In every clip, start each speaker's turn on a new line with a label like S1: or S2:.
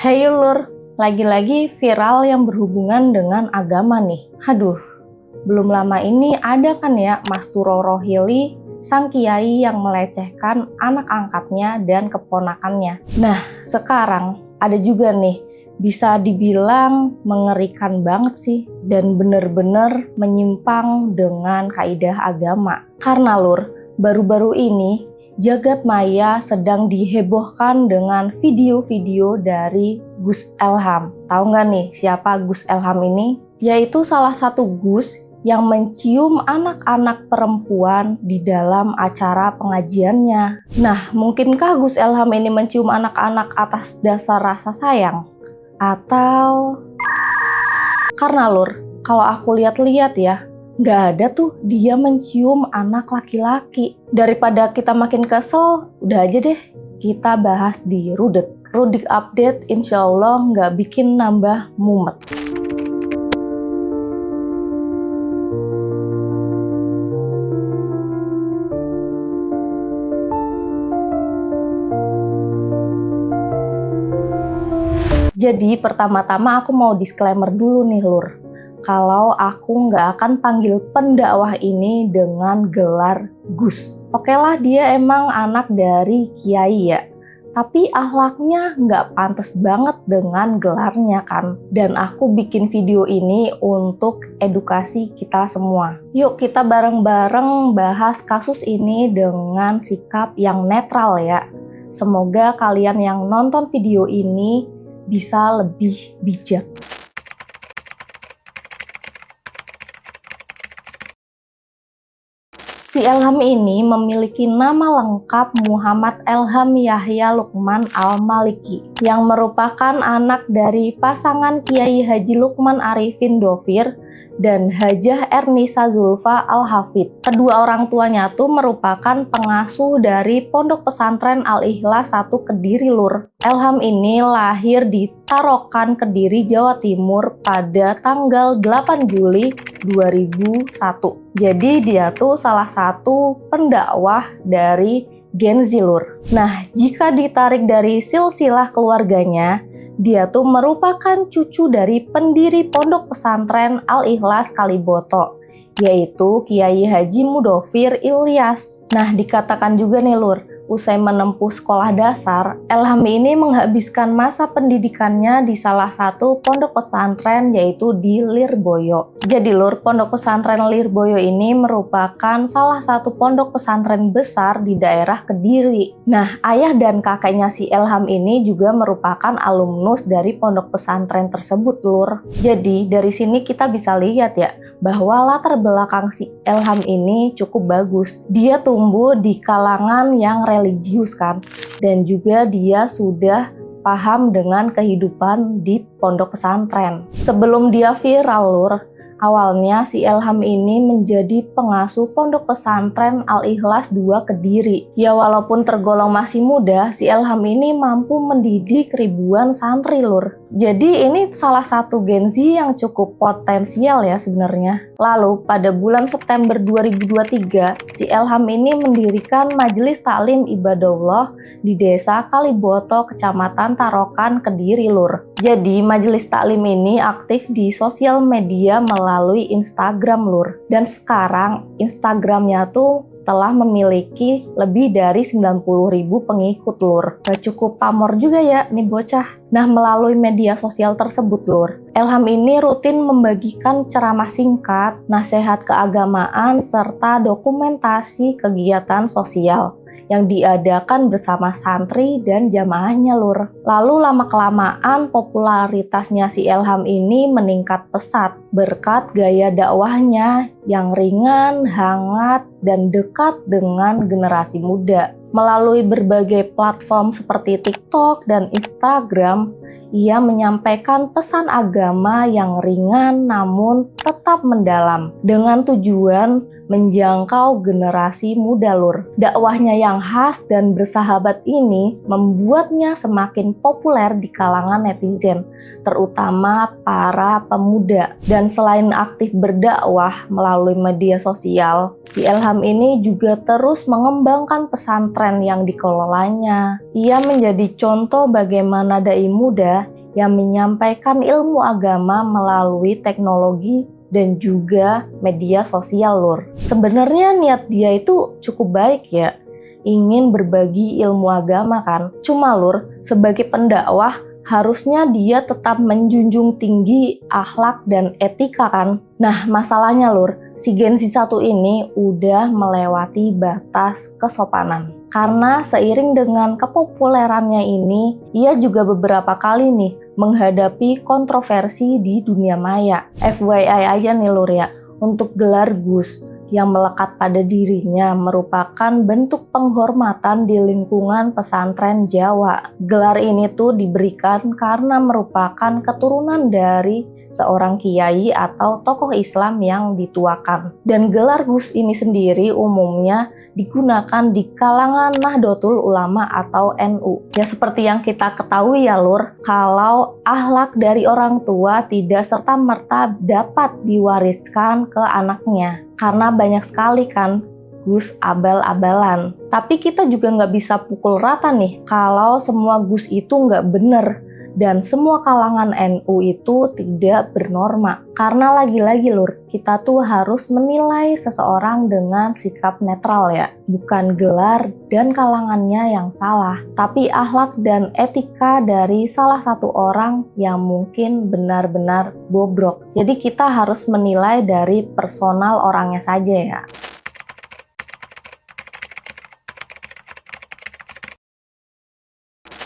S1: Hey Lur, lagi-lagi viral yang berhubungan dengan agama nih. Aduh, belum lama ini ada kan ya Mas Turo Rohili, sang kiai yang melecehkan anak angkatnya dan keponakannya. Nah, sekarang ada juga nih, bisa dibilang mengerikan banget sih dan bener-bener menyimpang dengan kaidah agama. Karena Lur, baru-baru ini jagat maya sedang dihebohkan dengan video-video dari Gus Elham. Tahu nggak nih siapa Gus Elham ini? Yaitu salah satu Gus yang mencium anak-anak perempuan di dalam acara pengajiannya. Nah, mungkinkah Gus Elham ini mencium anak-anak atas dasar rasa sayang? Atau karena Lur, kalau aku lihat-lihat ya, nggak ada tuh dia mencium anak laki-laki. Daripada kita makin kesel, udah aja deh kita bahas di Rudik. Rudik update insya Allah nggak bikin nambah mumet. Jadi pertama-tama aku mau disclaimer dulu nih Lur. Kalau aku nggak akan panggil pendakwah ini dengan gelar Gus. Oke lah dia emang anak dari kiai ya. Tapi akhlaknya nggak pantas banget dengan gelarnya kan. Dan aku bikin video ini untuk edukasi kita semua. Yuk kita bareng-bareng bahas kasus ini dengan sikap yang netral ya. Semoga kalian yang nonton video ini bisa lebih bijak. Si Elham ini memiliki nama lengkap Muhammad Elham Yahya Lukman Al-Maliki yang merupakan anak dari pasangan Kiai Haji Lukman Arifin Dovir dan Hajah Ernisa Zulfa Al-Hafid. Kedua orang tuanya tuh merupakan pengasuh dari Pondok Pesantren Al-Ikhlas 1 Kediri Lur. Elham ini lahir di Tarokan Kediri, Jawa Timur pada tanggal 8 Juli 2001. Jadi dia tuh salah satu pendakwah dari Gen Z Lur. Nah, jika ditarik dari silsilah keluarganya, dia tuh merupakan cucu dari pendiri Pondok Pesantren Al-Ikhlas Kaliboto, yaitu Kiai Haji Mudofir Ilyas. Nah, dikatakan juga nih Lur, usai menempuh sekolah dasar, Elham ini menghabiskan masa pendidikannya di salah satu pondok pesantren yaitu di Lirboyo. Jadi Lur, pondok pesantren Lirboyo ini merupakan salah satu pondok pesantren besar di daerah Kediri. Nah, ayah dan kakeknya si Elham ini juga merupakan alumnus dari pondok pesantren tersebut Lur. Jadi dari sini kita bisa lihat ya, bahwa latar belakang si Elham ini cukup bagus. Dia tumbuh di kalangan yang religius kan, dan juga dia sudah paham dengan kehidupan di pondok pesantren. Sebelum dia viral Lur, awalnya si Elham ini menjadi pengasuh Pondok Pesantren Al-Ikhlas 2 Kediri. Ya walaupun tergolong masih muda, si Elham ini mampu mendidik ribuan santri Lur. Jadi ini salah satu Gen Z yang cukup potensial ya sebenarnya. Lalu pada bulan September 2023, si Elham ini mendirikan Majelis Taklim Ibadullah di Desa Kaliboto, Kecamatan Tarokan, Kediri Lur. Jadi Majelis Taklim ini aktif di sosial media melalui Instagram Lur. Dan sekarang Instagramnya tuh telah memiliki lebih dari 90.000 pengikut Lur. Gak cukup pamor juga ya nih bocah. Nah, melalui media sosial tersebut Lur, Elham ini rutin membagikan ceramah singkat, nasihat keagamaan, serta dokumentasi kegiatan sosial yang diadakan bersama santri dan jamaahnya Lur. Lalu lama-kelamaan popularitasnya si Elham ini meningkat pesat berkat gaya dakwahnya yang ringan, hangat, dan dekat dengan generasi muda. Melalui berbagai platform seperti TikTok dan Instagram, ia menyampaikan pesan agama yang ringan namun tetap mendalam dengan tujuan menjangkau generasi muda Lur. Dakwahnya yang khas dan bersahabat ini membuatnya semakin populer di kalangan netizen, terutama para pemuda. Dan selain aktif berdakwah melalui media sosial, si Elham ini juga terus mengembangkan pesantren yang dikelolanya. Ia menjadi contoh bagaimana dai muda yang menyampaikan ilmu agama melalui teknologi dan juga media sosial, Lur. Sebenarnya niat dia itu cukup baik ya, ingin berbagi ilmu agama kan. Cuma Lur, sebagai pendakwah harusnya dia tetap menjunjung tinggi akhlak dan etika kan. Nah masalahnya Lur, si Gen Z 1 ini udah melewati batas kesopanan. Karena seiring dengan kepopulerannya ini, ia juga beberapa kali nih menghadapi kontroversi di dunia maya. FYI aja nih Lur ya, untuk gelar Gus yang melekat pada dirinya merupakan bentuk penghormatan di lingkungan pesantren Jawa. Gelar ini tuh diberikan karena merupakan keturunan dari seorang kiai atau tokoh Islam yang dituakan. Dan gelar Gus ini sendiri umumnya digunakan di kalangan Nahdlatul Ulama atau NU. Ya seperti yang kita ketahui ya Lur, kalau akhlak dari orang tua tidak serta-merta dapat diwariskan ke anaknya. Karena banyak sekali kan Gus abal-abalan. Tapi kita juga nggak bisa pukul rata nih kalau semua Gus itu nggak bener. Dan semua kalangan NU itu tidak bernorma. Karena lagi-lagi Lur, kita tuh harus menilai seseorang dengan sikap netral ya. Bukan gelar dan kalangannya yang salah, tapi akhlak dan etika dari salah satu orang yang mungkin benar-benar bobrok. Jadi kita harus menilai dari personal orangnya saja ya.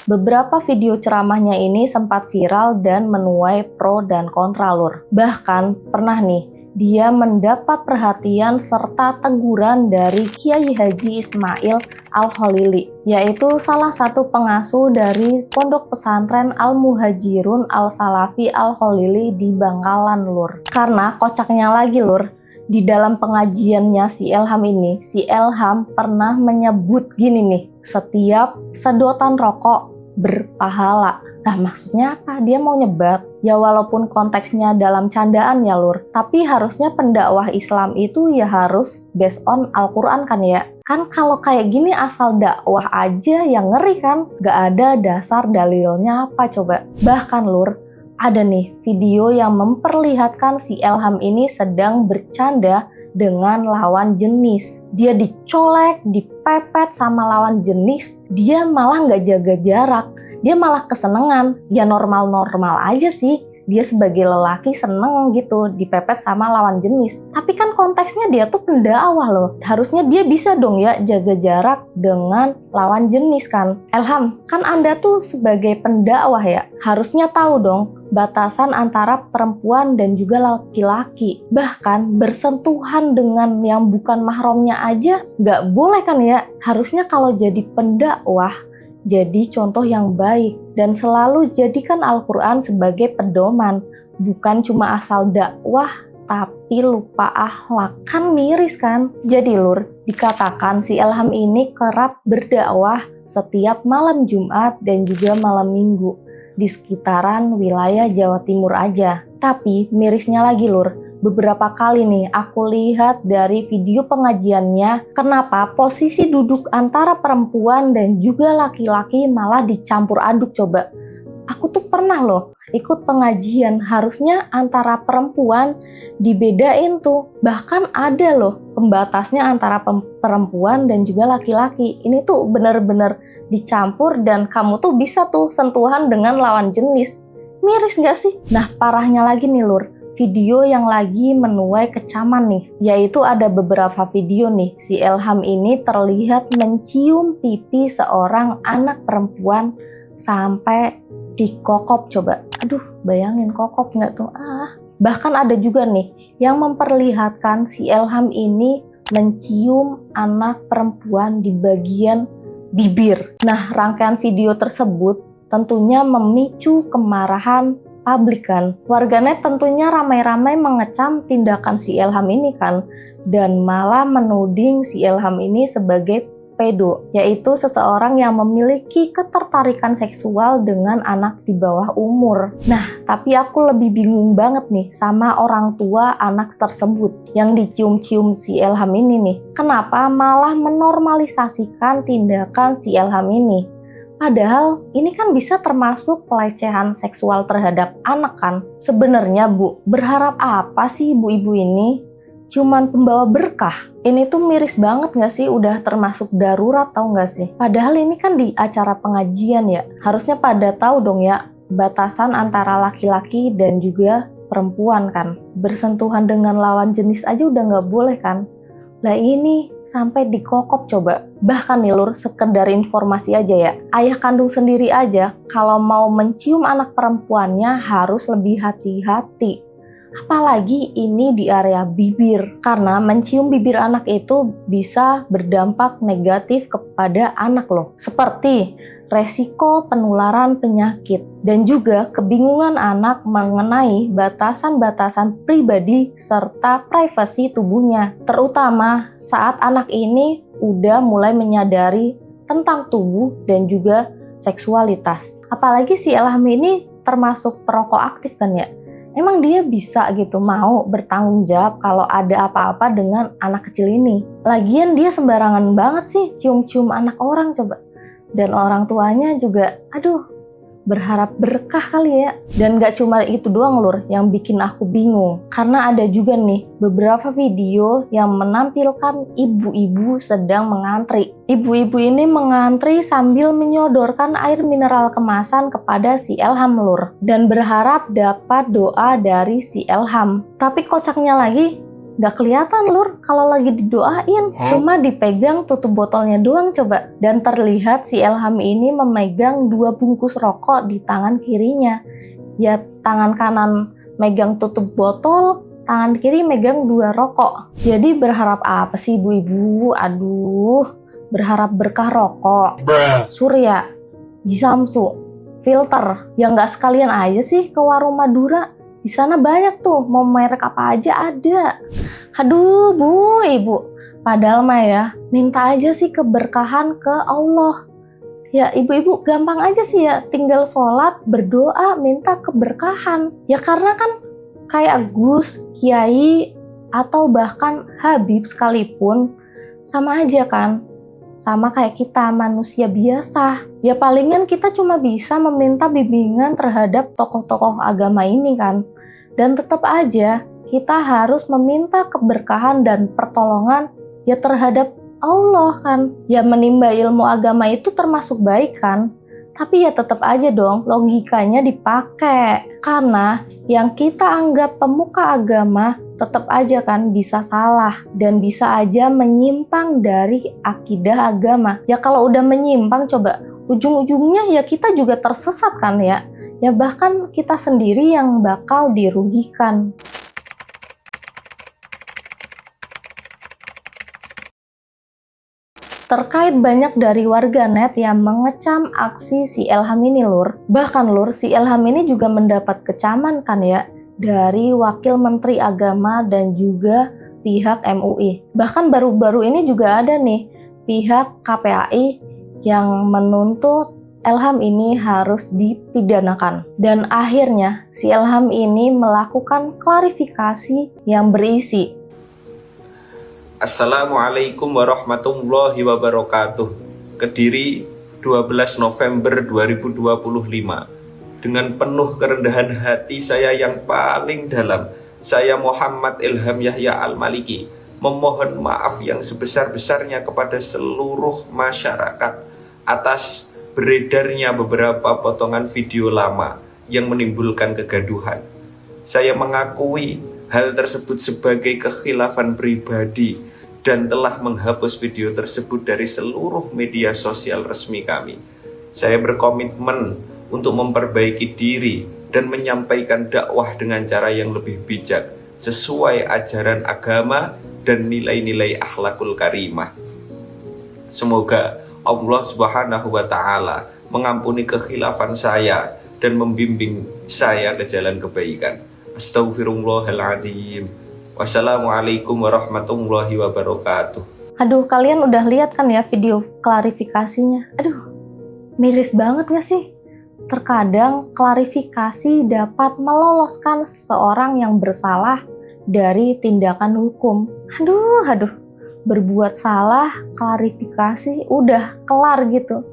S1: Beberapa video ceramahnya ini sempat viral dan menuai pro dan kontra Lur. Bahkan pernah nih, dia mendapat perhatian serta teguran dari Kiai Haji Ismail Al-Khalili, yaitu salah satu pengasuh dari Pondok Pesantren Al-Muhajirun Al-Salafi Al-Khalili di Bangkalan Lur. Karena kocaknya lagi Lur, di dalam pengajiannya si Elham ini, si Elham pernah menyebut gini nih, setiap sedotan rokok berpahala. Nah maksudnya apa? Dia mau nyebat. Ya walaupun konteksnya dalam candaan ya Lur, tapi harusnya pendakwah Islam itu ya harus based on Al-Quran kan ya. Kan kalau kayak gini asal dakwah aja yang ngeri kan, gak ada dasar dalilnya apa coba. Bahkan Lur, ada nih video yang memperlihatkan si Elham ini sedang bercanda dengan lawan jenis. Dia dicolek, dipepet sama lawan jenis, dia malah nggak jaga jarak, dia malah kesenengan. Ya normal-normal aja sih, dia sebagai lelaki seneng gitu dipepet sama lawan jenis. Tapi kan konteksnya dia tuh pendakwah loh, harusnya dia bisa dong ya jaga jarak dengan lawan jenis kan. Elham, kan Anda tuh sebagai pendakwah ya, harusnya tahu dong batasan antara perempuan dan juga laki-laki. Bahkan bersentuhan dengan yang bukan mahramnya aja nggak boleh kan ya. Harusnya kalau jadi pendakwah, jadi contoh yang baik dan selalu jadikan Al-Quran sebagai pedoman. Bukan cuma asal dakwah tapi lupa akhlak. Kan miris kan? Jadi Lur, dikatakan si Elham ini kerap berdakwah setiap malam Jumat dan juga malam Minggu di sekitaran wilayah Jawa Timur aja. Tapi mirisnya lagi Lur, beberapa kali nih aku lihat dari video pengajiannya, kenapa posisi duduk antara perempuan dan juga laki-laki malah dicampur aduk coba. Aku tuh pernah loh ikut pengajian, harusnya antara perempuan dibedain tuh. Bahkan ada loh pembatasnya antara perempuan dan juga laki-laki. Ini tuh bener-bener dicampur dan kamu tuh bisa tuh sentuhan dengan lawan jenis. Miris gak sih? Nah parahnya lagi nih Lur, video yang lagi menuai kecaman nih, yaitu ada beberapa video nih si Elham ini terlihat mencium pipi seorang anak perempuan sampai dikokop coba. Aduh, bayangin kokop nggak tuh? Bahkan ada juga nih yang memperlihatkan si Elham ini mencium anak perempuan di bagian bibir. Nah, rangkaian video tersebut tentunya memicu kemarahan publik kan. Warganet tentunya ramai-ramai mengecam tindakan si Elham ini kan, dan malah menuding si Elham ini sebagai pedo, yaitu seseorang yang memiliki ketertarikan seksual dengan anak di bawah umur. Nah, tapi aku lebih bingung banget nih sama orang tua anak tersebut yang dicium-cium si Elham ini nih. Kenapa malah menormalisasikan tindakan si Elham ini? Padahal ini kan bisa termasuk pelecehan seksual terhadap anak kan. Sebenarnya Bu, berharap apa sih ibu-ibu ini? Cuman pembawa berkah. Ini tuh miris banget gak sih? Udah termasuk darurat tau gak sih? Padahal ini kan di acara pengajian ya. Harusnya pada tahu dong ya batasan antara laki-laki dan juga perempuan kan. Bersentuhan dengan lawan jenis aja udah gak boleh kan. Lah ini sampai dikokop coba. Bahkan nih Lur, sekedar informasi aja ya. Ayah kandung sendiri aja kalau mau mencium anak perempuannya harus lebih hati-hati. Apalagi ini di area bibir. Karena mencium bibir anak itu bisa berdampak negatif kepada anak loh. Seperti resiko penularan penyakit dan juga kebingungan anak mengenai batasan-batasan pribadi serta privasi tubuhnya, terutama saat anak ini udah mulai menyadari tentang tubuh dan juga seksualitas. Apalagi si Elham ini termasuk perokok aktif kan ya. Emang dia bisa gitu mau bertanggung jawab kalau ada apa-apa dengan anak kecil ini. Lagian dia sembarangan banget sih cium-cium anak orang coba. Dan orang tuanya juga, aduh, berharap berkah kali ya. Dan gak cuma itu doang Lur yang bikin aku bingung. Karena ada juga nih beberapa video yang menampilkan ibu-ibu sedang mengantri. Ibu-ibu ini mengantri sambil menyodorkan air mineral kemasan kepada si Elham Lur. Dan berharap dapat doa dari si Elham. Tapi kocaknya lagi, gak kelihatan Lur kalau lagi didoain, cuma dipegang tutup botolnya doang coba. Dan terlihat si Elham ini memegang 2 bungkus rokok di tangan kirinya. Ya tangan kanan megang tutup botol, tangan kiri megang 2 rokok. Jadi berharap apa sih ibu-ibu? Aduh, berharap berkah rokok, Surya, Jisamsu, filter. Ya nggak sekalian aja sih ke warung Madura. Di sana banyak tuh, mau merek apa aja ada. Aduh Bu, Ibu. Padahal mah ya, minta aja sih keberkahan ke Allah. Ya ibu-ibu gampang aja sih ya, tinggal sholat, berdoa, minta keberkahan. Ya karena kan kayak Gus, Kiai, atau bahkan Habib sekalipun, sama aja kan. Sama kayak kita manusia biasa. Ya palingan kita cuma bisa meminta bimbingan terhadap tokoh-tokoh agama ini kan. Dan tetap aja kita harus meminta keberkahan dan pertolongan ya terhadap Allah kan. Ya menimba ilmu agama itu termasuk baik kan. Tapi ya tetap aja dong logikanya dipakai. Karena yang kita anggap pemuka agama tetap aja kan bisa salah dan bisa aja menyimpang dari akidah agama. Ya kalau udah menyimpang coba ujung-ujungnya ya kita juga tersesat kan ya. Ya bahkan kita sendiri yang bakal dirugikan. Terkait banyak dari warganet yang mengecam aksi si Elham ini Lur. Bahkan Lur, si Elham ini juga mendapat kecaman kan ya dari Wakil Menteri Agama dan juga pihak MUI. Bahkan baru-baru ini juga ada nih pihak KPAI yang menuntut Elham ini harus dipidanakan. Dan akhirnya si Elham ini melakukan klarifikasi yang berisi,
S2: Assalamualaikum warahmatullahi wabarakatuh. Kediri 12 November 2025. Dengan penuh kerendahan hati saya yang paling dalam, saya Muhammad Elham Yahya Al-Maliki memohon maaf yang sebesar-besarnya kepada seluruh masyarakat atas beredarnya beberapa potongan video lama yang menimbulkan kegaduhan. Saya mengakui hal tersebut sebagai kekhilafan pribadi dan telah menghapus video tersebut dari seluruh media sosial resmi kami. Saya berkomitmen untuk memperbaiki diri dan menyampaikan dakwah dengan cara yang lebih bijak sesuai ajaran agama dan nilai-nilai akhlakul karimah. Semoga Allah Subhanahu wa Ta'ala mengampuni kekhilafan saya dan membimbing saya ke jalan kebaikan. Astaghfirullahaladzim. Wassalamualaikum warahmatullahi wabarakatuh.
S1: Aduh, kalian udah lihat kan ya video klarifikasinya? Aduh, miris banget gak sih? Terkadang klarifikasi dapat meloloskan seseorang yang bersalah dari tindakan hukum. Aduh. Berbuat salah, klarifikasi, udah kelar gitu.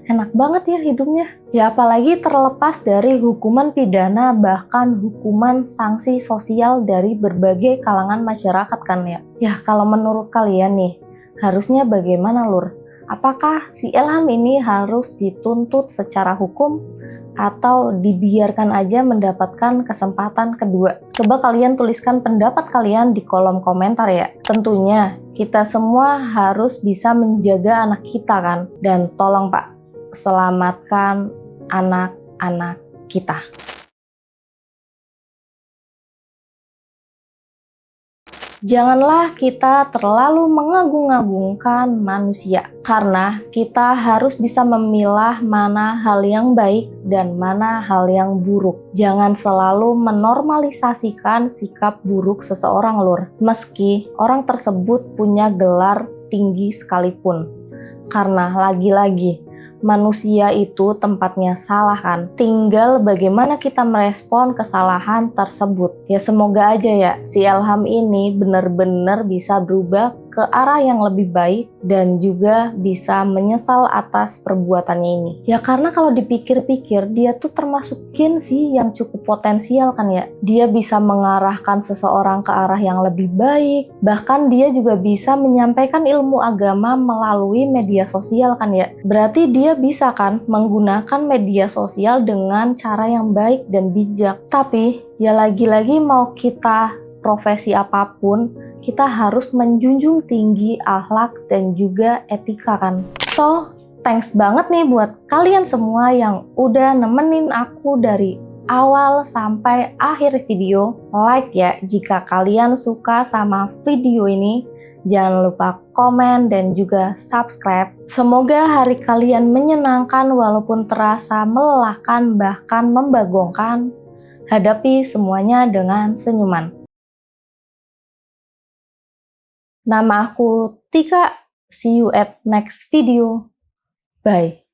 S1: Enak banget ya hidupnya. Ya apalagi terlepas dari hukuman pidana, bahkan hukuman sanksi sosial dari berbagai kalangan masyarakat kan ya. Ya kalau menurut kalian nih, harusnya bagaimana Lur? Apakah si Ilham ini harus dituntut secara hukum atau dibiarkan aja mendapatkan kesempatan kedua? Coba kalian tuliskan pendapat kalian di kolom komentar ya. Tentunya kita semua harus bisa menjaga anak kita kan. Dan tolong Pak, selamatkan anak-anak kita. Janganlah kita terlalu mengagung-agungkan manusia, karena kita harus bisa memilah mana hal yang baik dan mana hal yang buruk. Jangan selalu menormalisasikan sikap buruk seseorang Lur, meski orang tersebut punya gelar tinggi sekalipun. Karena lagi-lagi, manusia itu tempatnya salah kan. Tinggal bagaimana kita merespon kesalahan tersebut. Ya semoga aja ya si Ilham ini benar-benar bisa berubah ke arah yang lebih baik dan juga bisa menyesal atas perbuatannya ini. Ya karena kalau dipikir-pikir dia tuh termasuk gen sih yang cukup potensial kan ya. Dia bisa mengarahkan seseorang ke arah yang lebih baik. Bahkan dia juga bisa menyampaikan ilmu agama melalui media sosial kan ya. Berarti dia bisa kan menggunakan media sosial dengan cara yang baik dan bijak. Tapi ya lagi-lagi mau kita profesi apapun, kita harus menjunjung tinggi akhlak dan juga etika kan. So, thanks banget nih buat kalian semua yang udah nemenin aku dari awal sampai akhir video. Like ya jika kalian suka sama video ini. Jangan lupa komen dan juga subscribe. Semoga hari kalian menyenangkan walaupun terasa melelahkan bahkan membagongkan. Hadapi semuanya dengan senyuman. Nama aku Tika. See you at next video. Bye.